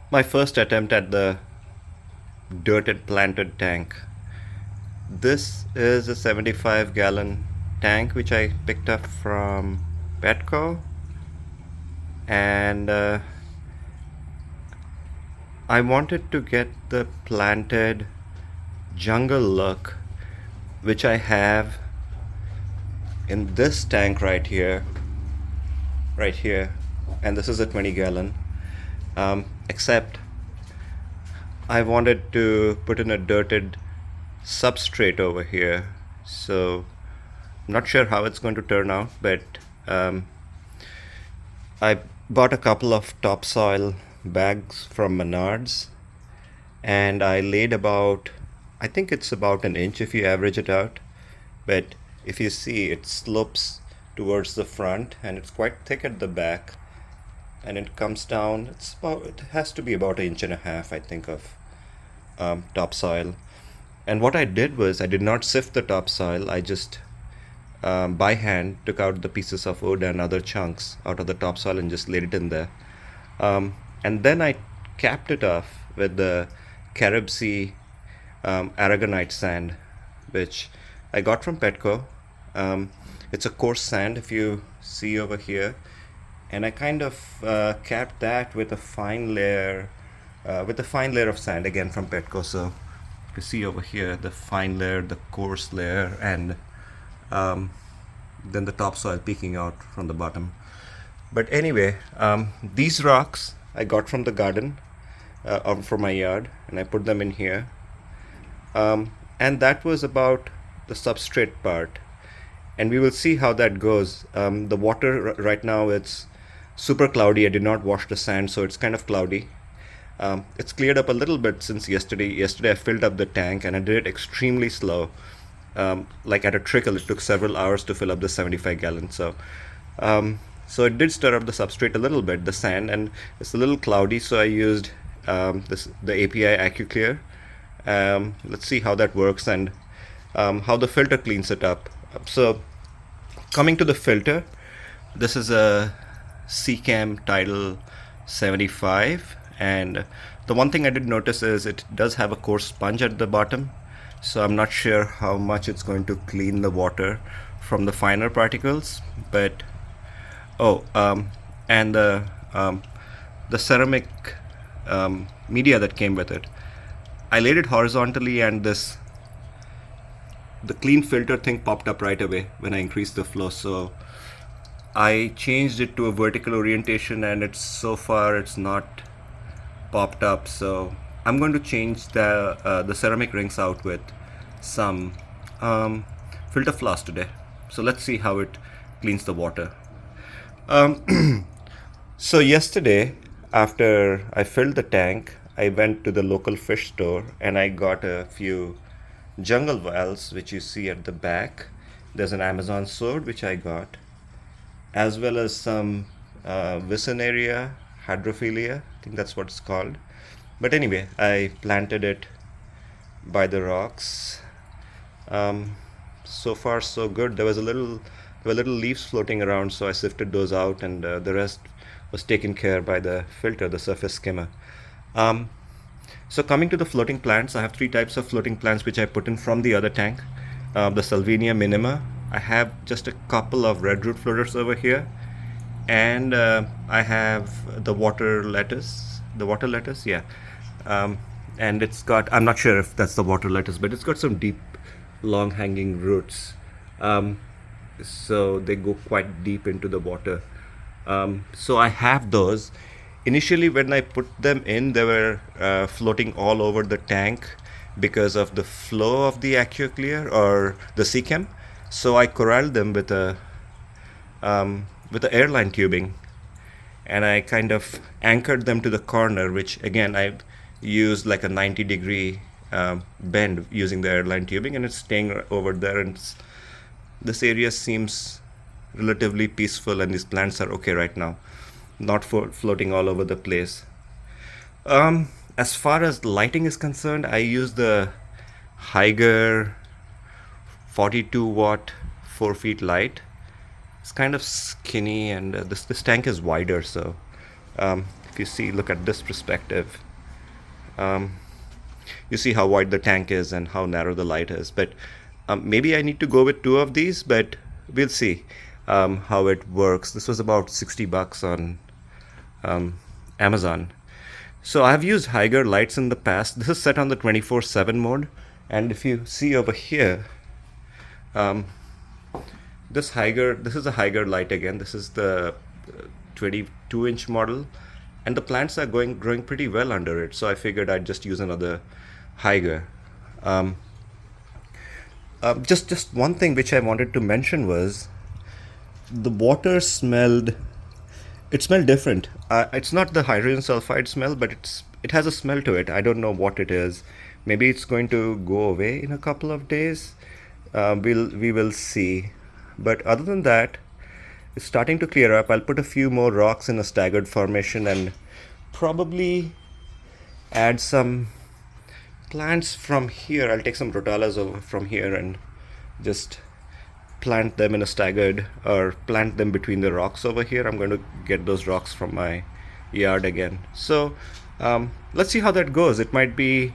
My first attempt at the dirted planted tank. This is a 75-gallon tank which I picked up from Petco, and I wanted to get the planted jungle look which I have in this tank right here, and this is a 20-gallon. Except I wanted to put in a dirted substrate over here, so I'm not sure how it's going to turn out, but um, I bought a couple of topsoil bags from Menards, and I laid about, I think it's about an inch if you average it out, but if you see, it slopes towards the front and it's quite thick at the back, and it comes down. It has to be about an inch and a half, I think, of topsoil. And what I did was I did not sift the topsoil. I just by hand took out the pieces of wood and other chunks out of the topsoil and just laid it in there. And then I capped it off with the Carib Sea aragonite sand, which I got from Petco. It's a coarse sand, if you see over here, and I kind of capped that with a fine layer, of sand again from Petco. So you see over here the fine layer, the coarse layer, and then the topsoil peeking out from the bottom. But anyway, these rocks I got from the garden, from my yard, and I put them in here. And that was about the substrate part. And we will see how that goes. The water right now, it's super cloudy. I did not wash the sand, so it's kind of cloudy. It's cleared up a little bit since yesterday. Yesterday I filled up the tank and I did it extremely slow. Like at a trickle, it took several hours to fill up the 75 gallons. So it did stir up the substrate a little bit, the sand, and it's a little cloudy. So I used the API AccuClear. Let's see how that works and how the filter cleans it up. So coming to the filter, this is a Seacam Tidal 75, and the one thing I did notice is it does have a coarse sponge at the bottom, so I'm not sure how much it's going to clean the water from the finer particles. But and the ceramic media that came with it, I laid it horizontally, and the clean filter thing popped up right away when I increased the flow. So I changed it to a vertical orientation, and so far it's not popped up. So I'm going to change the ceramic rings out with some filter floss today. So let's see how it cleans the water. So yesterday, after I filled the tank, I went to the local fish store and I got a few jungle valves, which you see at the back. There's an Amazon sword which I got, as well as some Vicenaria hydrophilia, I think that's what it's called. But anyway, I planted it by the rocks. So far so good. There were little leaves floating around, so I sifted those out, and the rest was taken care by the filter, the surface skimmer. So coming to the floating plants, I have three types of floating plants which I put in from the other tank. The Salvinia minima. I have just a couple of red root floaters over here, and I have the water lettuce. Yeah. And it's got, I'm not sure if that's the water lettuce, but it's got some deep, long hanging roots. So they go quite deep into the water. So I have those. Initially, when I put them in, they were floating all over the tank because of the flow of the AccuClear or the Seacam. So I corralled them with a airline tubing, and I kind of anchored them to the corner, which again I used like a 90-degree bend using the airline tubing, and it's staying over there. And this area seems relatively peaceful, and these plants are okay right now, not floating all over the place. As far as lighting is concerned, I use the Haiger 42-watt 4 feet light. It's kind of skinny, and this tank is wider, so if if you see, look at this perspective. You see how wide the tank is and how narrow the light is. But maybe I need to go with two of these, but we'll see how it works. This was about 60 bucks on Amazon. So I've used Haiger lights in the past. This is set on the 24/7 mode, and if you see over here, this is a Haiger light again. This is the 22-inch model, and the plants are growing pretty well under it. So I figured I'd just use another Haiger. Just one thing which I wanted to mention was the water smelled. It smelled different. It's not the hydrogen sulfide smell, but it has a smell to it. I don't know what it is. Maybe it's going to go away in a couple of days. We will see. But other than that, it's starting to clear up. I'll put a few more rocks in a staggered formation and probably add some plants from here. I'll take some rotalas over from here and just plant them in a staggered, or plant them between the rocks over here. I'm going to get those rocks from my yard again. So let's see how that goes. It might be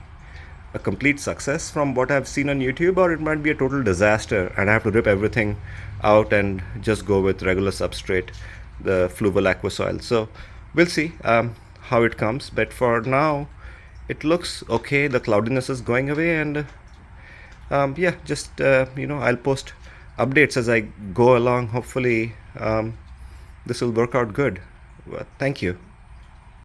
a complete success from what I've seen on YouTube, or it might be a total disaster and I have to rip everything out and just go with regular substrate, the fluval aqua soil. So we'll see how it comes, but for now it looks okay. The cloudiness is going away, and yeah, just I'll post updates as I go along. Hopefully this will work out good. Well, thank you.